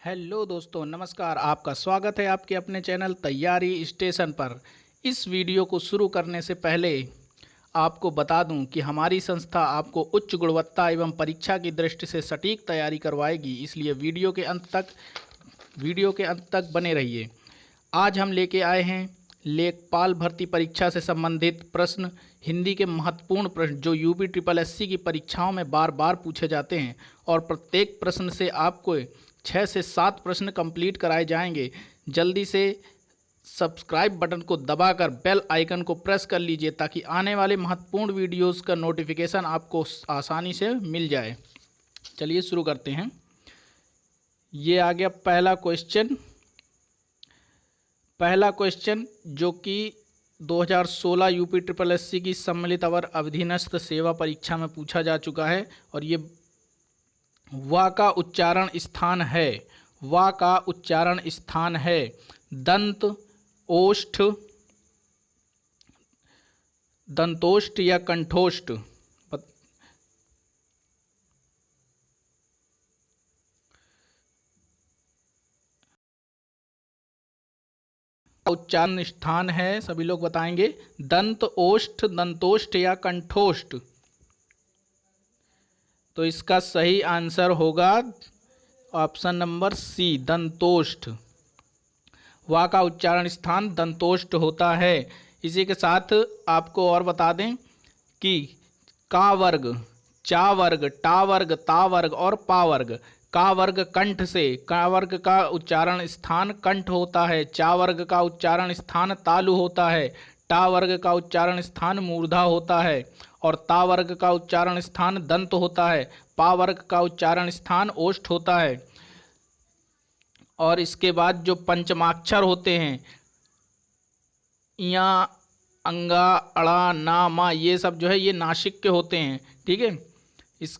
Hello दोस्तों, नमस्कार। आपका स्वागत है आपके अपने चैनल तैयारी स्टेशन पर। इस वीडियो को शुरू करने से पहले आपको बता दूं कि हमारी संस्था आपको उच्च गुणवत्ता एवं परीक्षा की दृष्टि से सटीक तैयारी करवाएगी, इसलिए वीडियो के अंत तक बने रहिए। आज हम लेके आए हैं लेखपाल भर्ती परीक्षा से संबंधित प्रश्न, हिंदी के महत्वपूर्ण प्रश्न जो यूपी ट्रिपल एससी की परीक्षाओं में बार बार पूछे जाते हैं और प्रत्येक प्रश्न से आपको 6 से 7 प्रश्न कंप्लीट कराए जाएंगे। जल्दी से सब्सक्राइब बटन को दबाकर बेल आइकन को प्रेस कर लीजिए ताकि आने वाले महत्वपूर्ण वीडियोस का नोटिफिकेशन आपको आसानी से मिल जाए। चलिए शुरू करते हैं। ये आ गया पहला क्वेश्चन जो कि 2016 यूपी ट्रिपल एससी की सम्मिलित और अधीनस्थ सेवा परीक्षा में पूछा जा चुका है और ये वा का उच्चारण स्थान है दंत, ओष्ठ, दंतोष्ठ या कंठोष्ठ। उच्चारण स्थान है, सभी लोग बताएंगे। दंत, ओष्ठ, दंतोष्ठ या कंठोष्ठ। तो इसका सही आंसर होगा ऑप्शन नंबर सी, दंतोष्ठ। वा का उच्चारण स्थान दंतोष्ठ होता है। इसी के साथ आपको और बता दें कि का वर्ग, चा वर्ग, टा वर्ग, ता वर्ग और पा वर्ग। का वर्ग कंठ से, का वर्ग का उच्चारण स्थान कंठ होता है। चा वर्ग का उच्चारण स्थान तालु होता है। टा वर्ग का उच्चारण स्थान मूर्धा होता है और ता वर्ग का उच्चारण स्थान दंत होता है। पा वर्ग का उच्चारण स्थान ओष्ठ होता है। और इसके बाद जो पंचमाक्षर होते हैं, या, अंगा, अड़ा, ना, मा, ये सब जो है ये नासिक के होते हैं। ठीक है। इस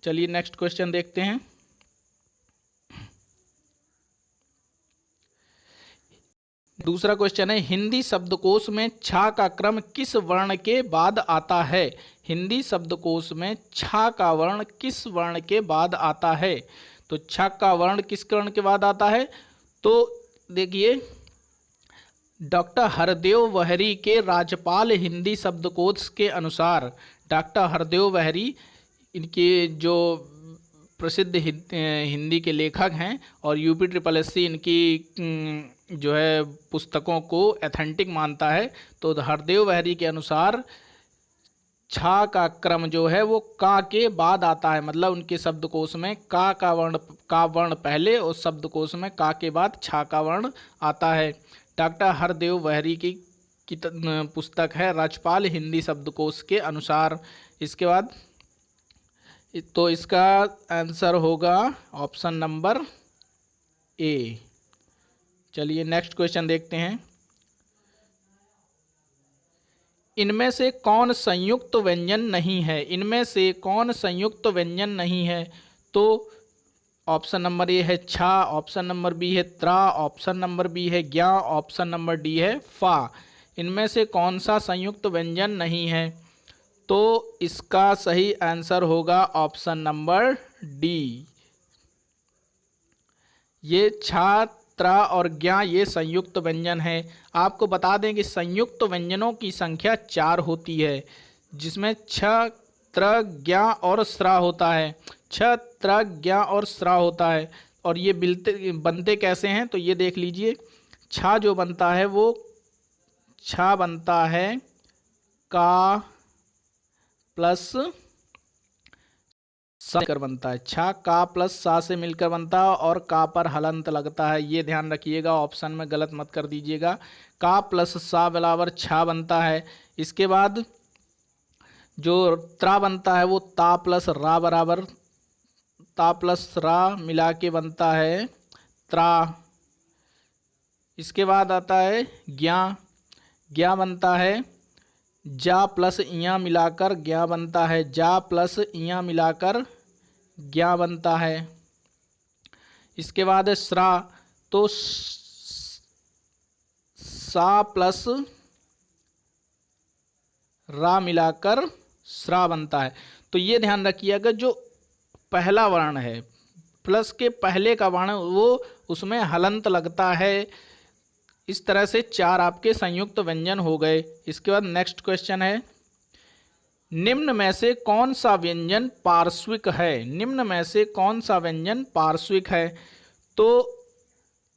चलिए नेक्स्ट क्वेश्चन देखते हैं। दूसरा क्वेश्चन है, हिंदी शब्दकोश में छा का क्रम किस वर्ण के बाद आता है? हिंदी शब्दकोश में छा का वर्ण किस वर्ण के बाद आता है? तो छा का वर्ण किस वर्ण के बाद आता है? तो देखिए, डॉक्टर हरदेव वहरी के राज्यपाल हिंदी शब्दकोश के अनुसार, डॉक्टर हरदेव वहरी इनके जो प्रसिद्ध हिंदी के लेखक हैं और यूपी ट्रिपल एससी इनकी जो है पुस्तकों को एथेंटिक मानता है। तो हरदेव वहरी के अनुसार छा का क्रम जो है वो का के बाद आता है, मतलब उनके शब्दकोश में का वर्ण पहले और शब्दकोश में का के बाद छा का वर्ण आता है। डॉक्टर हरदेव वहरी की पुस्तक है राज्यपाल हिंदी शब्दकोश के अनुसार। इसके बाद तो इसका आंसर होगा ऑप्शन नंबर ए। चलिए नेक्स्ट क्वेश्चन देखते हैं। इनमें से कौन संयुक्त व्यंजन नहीं है? इनमें से कौन संयुक्त व्यंजन नहीं है? तो ऑप्शन नंबर ए है छा, ऑप्शन नंबर बी है त्रा, ऑप्शन नंबर बी है ज्ञा, ऑप्शन नंबर डी है फा। इनमें से कौन सा संयुक्त व्यंजन नहीं है? तो इसका सही आंसर होगा ऑप्शन नंबर डी। ये छा, त्रा और ज्ञा ये संयुक्त व्यंजन है। आपको बता दें कि संयुक्त व्यंजनों की संख्या 4 होती है, जिसमें छ, त्र, ज्ञा और स्रा होता है। छ, त्र, ज्ञा और स्रा होता है। और ये बनते कैसे हैं? तो ये देख लीजिए। छा जो बनता है वो छा बनता है का प्लस सा मिलकर बनता है। छा का प्लस सा से मिलकर बनता है और का पर हलंत लगता है, ये ध्यान रखिएगा, ऑप्शन में गलत मत कर दीजिएगा। का प्लस सा बराबर छा बनता है। इसके बाद जो त्रा बनता है वो ता प्लस रा बराबर, ता प्लस रा मिला के बनता है त्रा। इसके बाद आता है ज्ञा, ज्ञा बनता है जा प्लस इया मिलाकर ज्ञा बनता है, जा प्लस इया मिलाकर ज्ञा बनता है। इसके बाद है स्रा, तो सा प्लस रा मिलाकर स्रा बनता है। तो ये ध्यान रखिएगा, जो पहला वर्ण है प्लस के पहले का वर्ण वो उसमें हलंत लगता है। इस तरह से 4 आपके संयुक्त व्यंजन हो गए। इसके बाद नेक्स्ट क्वेश्चन है, निम्न में से कौन सा व्यंजन पार्श्विक है? निम्न में से कौन सा व्यंजन पार्श्विक है? तो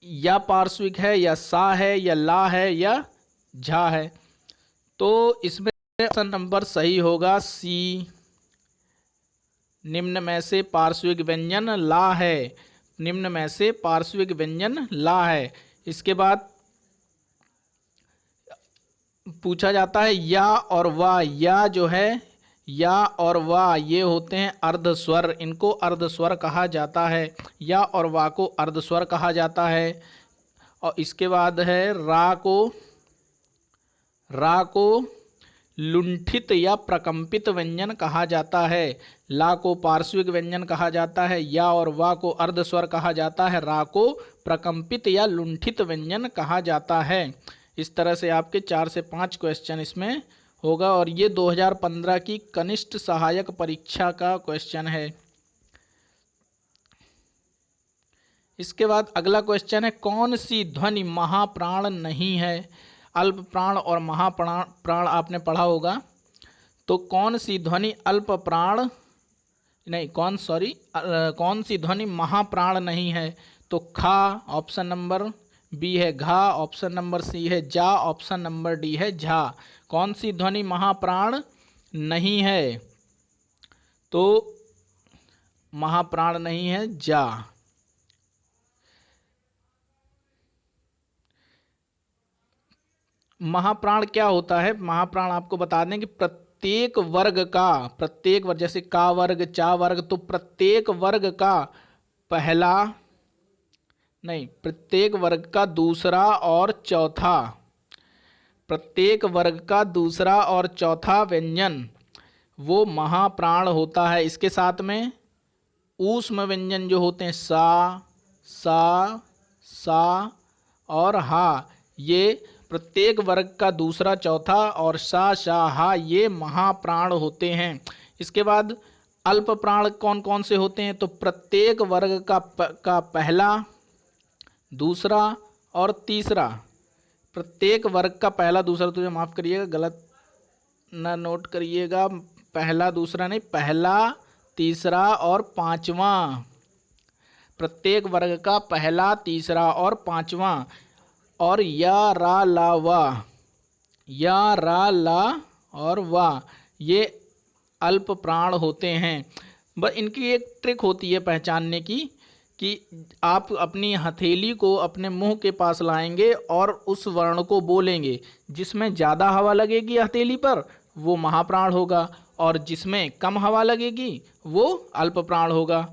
या पार्श्विक है, या सा है, या ला है, या झा है। तो इसमें ऑप्शन नंबर सही होगा सी। निम्न में से पार्श्विक व्यंजन ला है। निम्न में से पार्श्विक व्यंजन ला है। इसके बाद पूछा जाता है या और वा। या जो है, या और वा ये होते हैं अर्धस्वर, इनको अर्धस्वर कहा जाता है। या और वा को अर्धस्वर कहा जाता है। और इसके बाद है रा को लुंठित या प्रकंपित व्यंजन कहा जाता है। ला को पार्श्विक व्यंजन कहा जाता है। या और वा को अर्धस्वर कहा जाता है। रा को प्रकंपित या लुंठित व्यंजन कहा जाता है। इस तरह से आपके 4 से 5 क्वेश्चन इसमें होगा और ये 2015 की कनिष्ठ सहायक परीक्षा का क्वेश्चन है। इसके बाद अगला क्वेश्चन है, कौन सी ध्वनि महाप्राण नहीं है? अल्प प्राण और महाप्राण आपने पढ़ा होगा। तो कौन सी ध्वनि कौन सी ध्वनि महाप्राण नहीं है? तो खा ऑप्शन नंबर बी है घा, ऑप्शन नंबर सी है जा, ऑप्शन नंबर डी है झा। कौन सी ध्वनि महाप्राण नहीं है? तो महाप्राण नहीं है जा। महाप्राण क्या होता है? महाप्राण आपको बता दें कि प्रत्येक वर्ग, जैसे का वर्ग, चा वर्ग, तो प्रत्येक वर्ग का प्रत्येक वर्ग का दूसरा और चौथा व्यंजन वो महाप्राण होता है। इसके साथ में ऊष्म व्यंजन जो होते हैं सा और हा, ये प्रत्येक वर्ग का दूसरा, चौथा और सा, शा, हा ये महाप्राण होते हैं। इसके बाद अल्प प्राण कौन कौन से होते हैं? तो प्रत्येक वर्ग का पहला, दूसरा और तीसरा। प्रत्येक वर्ग का पहला, दूसरा, तो माफ़ करिएगा गलत ना नोट करिएगा, पहला दूसरा नहीं, पहला, तीसरा और पांचवा। प्रत्येक वर्ग का पहला, तीसरा और पांचवा। और या रा ला और वा ये अल्प प्राण होते हैं। बस इनकी एक ट्रिक होती है पहचानने की कि आप अपनी हथेली को अपने मुंह के पास लाएंगे और उस वर्ण को बोलेंगे। जिसमें ज़्यादा हवा लगेगी हथेली पर वो महाप्राण होगा और जिसमें कम हवा लगेगी वो अल्प प्राण होगा।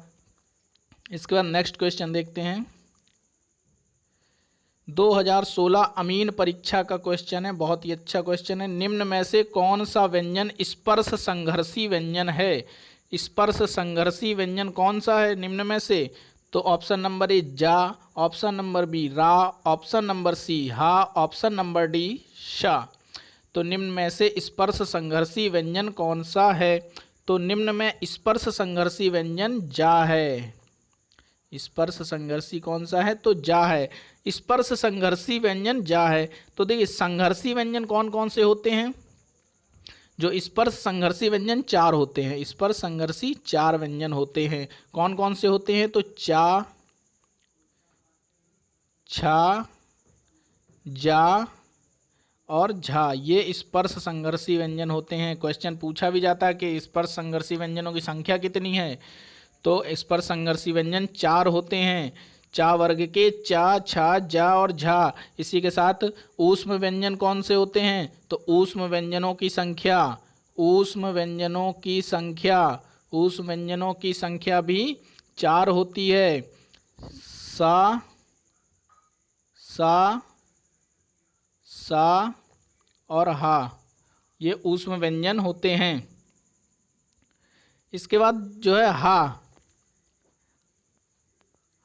इसके बाद नेक्स्ट क्वेश्चन देखते हैं। 2016 अमीन परीक्षा का क्वेश्चन है, बहुत ही अच्छा क्वेश्चन है। निम्न में से कौन सा व्यंजन स्पर्श संघर्षी व्यंजन है? स्पर्श संघर्षी व्यंजन कौन सा है निम्न में से? तो ऑप्शन नंबर ए जा, ऑप्शन नंबर बी रा, ऑप्शन नंबर सी हा, ऑप्शन नंबर डी शा। तो निम्न में से स्पर्श संघर्षी व्यंजन कौन सा है? तो निम्न में स्पर्श संघर्षी व्यंजन जा है। स्पर्श संघर्षी कौन सा है? तो जा है। स्पर्श संघर्षी व्यंजन जा है। तो देखिए संघर्षी व्यंजन कौन कौन से होते हैं? जो स्पर्श संघर्षी व्यंजन 4 होते हैं। स्पर्श संघर्षी 4 व्यंजन होते हैं। कौन कौन से होते हैं? तो चा, छा, जा और झा ये स्पर्श संघर्षी व्यंजन होते हैं। क्वेश्चन पूछा भी जाता है कि स्पर्श संघर्षी व्यंजनों की संख्या कितनी है? तो स्पर्श संघर्षी व्यंजन 4 होते हैं। चा वर्ग के चा, छा, जा और झा। इसी के साथ ऊष्म व्यंजन कौन से होते हैं? तो ऊष्म व्यंजनों की संख्या भी 4 होती है। सा और हा ये ऊष्म व्यंजन होते हैं। इसके बाद जो है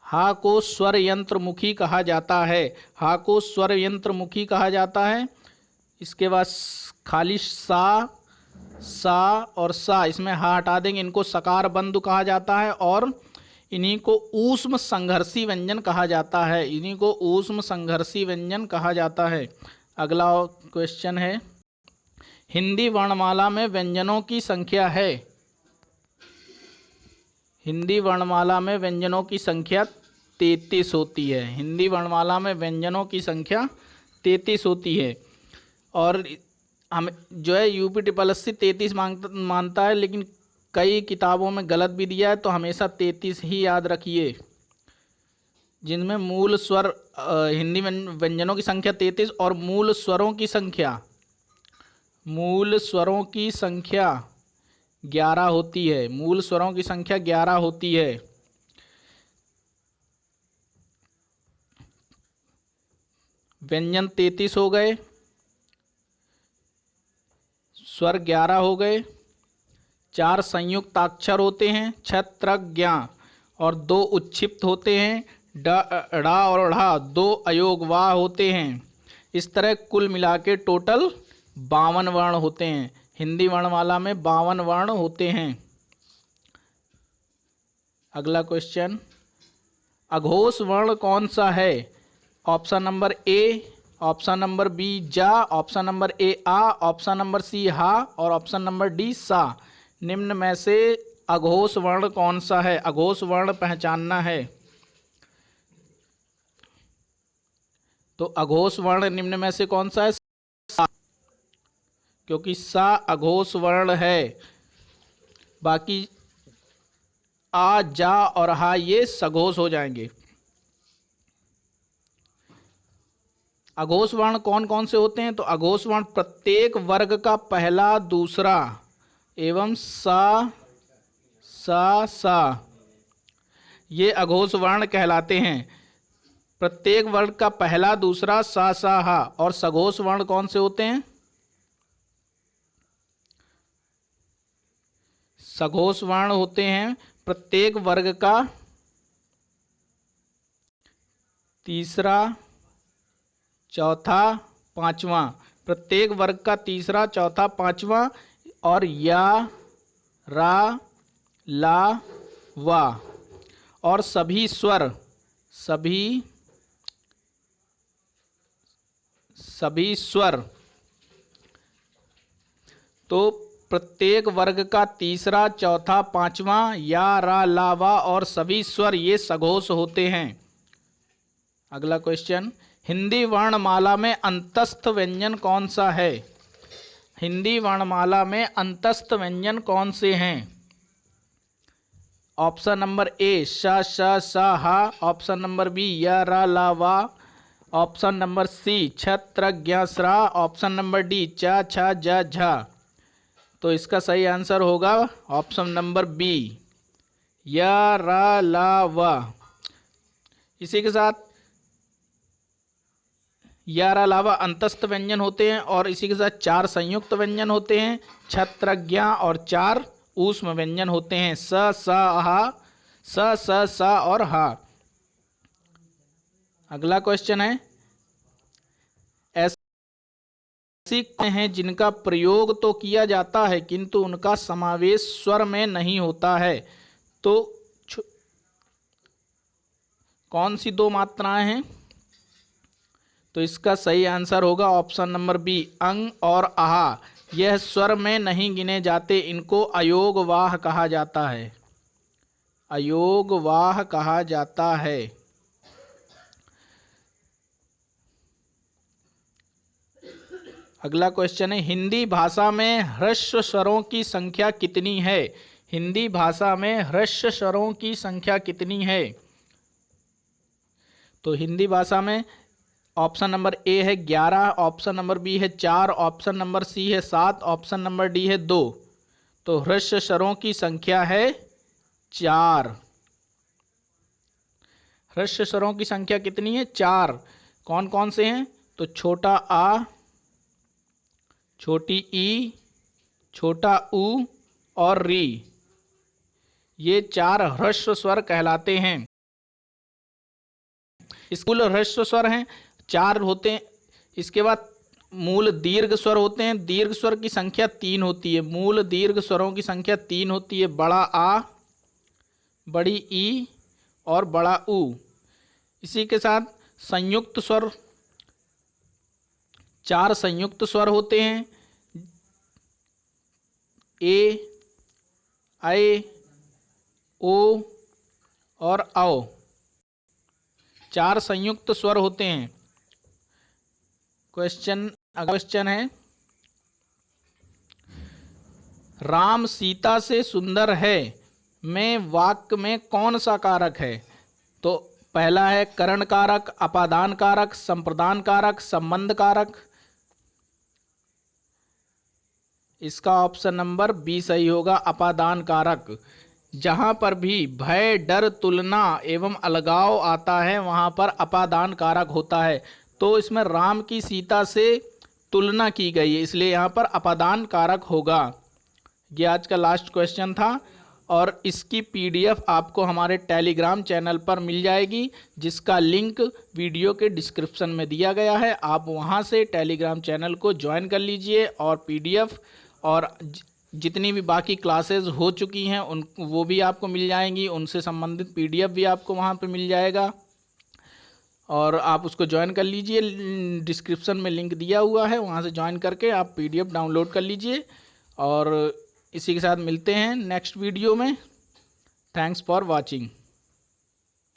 हा को स्वर यंत्र मुखी कहा जाता है। हा को स्वर यंत्र मुखी कहा जाता है। इसके बाद खाली सा और सा, इसमें हा हटा देंगे, इनको सकार बंधु कहा जाता है। और इन्हीं को ऊष्म संघर्षी व्यंजन कहा जाता है। इन्हीं को ऊष्म संघर्षी व्यंजन कहा जाता है। अगला क्वेश्चन है, हिंदी वर्णमाला में व्यंजनों की संख्या है। हिंदी वर्णमाला में व्यंजनों की संख्या 33 होती है। हिंदी वर्णमाला में व्यंजनों की संख्या 33 होती है। और हम जो है यूपी ट्रिपल एस 33 मानता है, लेकिन कई किताबों में गलत भी दिया है, तो हमेशा 33 ही याद रखिए। जिनमें मूल स्वर हिंदी व्यंजनों की संख्या 33 और मूल स्वरों की संख्या 11 होती है। मूल स्वरों की संख्या 11 होती है। व्यंजन 33 हो गए, स्वर 11 हो गए, 4 संयुक्ताक्षर होते हैं छ त्र ज्ञ, और 2 उच्छिप्त होते हैं ड ढ़ और ढ़, 2 अयोगवाह होते हैं। इस तरह कुल मिला के टोटल 52 वर्ण होते हैं। हिंदी वर्णमाला में 52 वर्ण होते हैं। अगला क्वेश्चन, अघोष वर्ण कौन सा है? Option number A, option number B जा, ऑप्शन नंबर ए आ, ऑप्शन नंबर सी हा और ऑप्शन नंबर डी सा। निम्न में से अघोष वर्ण कौन सा है? अघोष वर्ण पहचानना है। तो अघोष वर्ण निम्न में से कौन सा है? सा, क्योंकि सा अघोष वर्ण है। बाकी आ, जा और हा ये सघोष हो जाएंगे। अघोष वर्ण कौन कौन से होते हैं? तो अघोष वर्ण प्रत्येक वर्ग का पहला, दूसरा एवं सा सा ये अघोष वर्ण कहलाते हैं। प्रत्येक वर्ग का पहला, दूसरा, सा हा। और सघोष वर्ण कौन से होते हैं? सघोष वर्ण होते हैं प्रत्येक वर्ग का तीसरा, चौथा, पांचवा। प्रत्येक वर्ग का तीसरा, चौथा, पांचवा और या, रा, ला, वा। और सभी स्वर तो प्रत्येक वर्ग का तीसरा, चौथा, पांचवा, या, रा, ला, वा और सभी स्वर ये सघोष होते हैं। अगला क्वेश्चन, हिंदी वर्णमाला में अंतस्थ व्यंजन कौन सा है? हिंदी वर्णमाला में अंतस्थ व्यंजन कौन से हैं? ऑप्शन नंबर ए श, श, स, हा, ऑप्शन नंबर बी य, र, ला, वा, ऑप्शन नंबर सी छ, त्र, ज्ञ, स्रा, ऑप्शन नंबर डी च, छ, ज, झ। तो इसका सही आंसर होगा ऑप्शन नंबर बी य, र, ला, वा। इसी के साथ या, अलावा अंतस्थ व्यंजन होते हैं और इसी के साथ 4 संयुक्त व्यंजन होते हैं, छत्र, ज्ञ और 4 ऊष्म व्यंजन होते हैं, स, हा, स और हा। अगला क्वेश्चन है, ऐसी हैं जिनका प्रयोग तो किया जाता है किंतु उनका समावेश स्वर में नहीं होता है। तो कौन सी 2 मात्राएं हैं? तो इसका सही आंसर होगा ऑप्शन नंबर बी अंग और आहा। यह स्वर में नहीं गिने जाते, इनको अयोगवाह कहा जाता है। अयोगवाह कहा जाता है। अगला क्वेश्चन है, हिंदी भाषा में ह्रस्व स्वरों की संख्या कितनी है? हिंदी भाषा में ह्रस्व स्वरों की संख्या कितनी है? तो हिंदी भाषा में ऑप्शन नंबर ए है 11, ऑप्शन नंबर बी है 4, ऑप्शन नंबर सी है 7, ऑप्शन नंबर डी है 2। तो ह्रस्व स्वरों की संख्या है 4। ह्रस्व स्वरों की संख्या कितनी है? 4। कौन कौन से हैं? तो छोटा आ, छोटी ई, छोटा ऊ और री, ये 4 ह्रस्व स्वर कहलाते हैं। कुल ह्रस्व स्वर हैं 4 होते हैं। इसके बाद मूल दीर्घ स्वर होते हैं। दीर्घ स्वर की संख्या 3 होती है। मूल दीर्घ स्वरों की संख्या 3 होती है। बड़ा आ, बड़ी ई, और बड़ा ऊ। इसी के साथ संयुक्त स्वर, 4 संयुक्त स्वर होते हैं, ए, ऐ, ओ और औ। 4 संयुक्त स्वर होते हैं। अगला क्वेश्चन है, राम सीता से सुंदर है में वाक्य में कौन सा कारक है? तो पहला है करण कारक, अपादान कारक, संप्रदान कारक, संबंध कारक। इसका ऑप्शन नंबर बी सही होगा, अपादान कारक। जहां पर भी भय, डर, तुलना एवं अलगाव आता है वहां पर अपादान कारक होता है। तो इसमें राम की सीता से तुलना की गई है, इसलिए यहाँ पर अपादान कारक होगा। ये आज का लास्ट क्वेश्चन था और इसकी पीडीएफ आपको हमारे टेलीग्राम चैनल पर मिल जाएगी, जिसका लिंक वीडियो के डिस्क्रिप्शन में दिया गया है। आप वहां से टेलीग्राम चैनल को ज्वाइन कर लीजिए और पीडीएफ और जितनी भी बाकी क्लासेस हो चुकी हैं वो भी आपको मिल जाएंगी, उनसे संबंधित पीडीएफ भी आपको वहां पे मिल जाएगा और आप उसको ज्वाइन कर लीजिए। डिस्क्रिप्शन में लिंक दिया हुआ है, वहां से ज्वाइन करके आप पीडीएफ डाउनलोड कर लीजिए। और इसी के साथ मिलते हैं नेक्स्ट वीडियो में। Thanks for watching.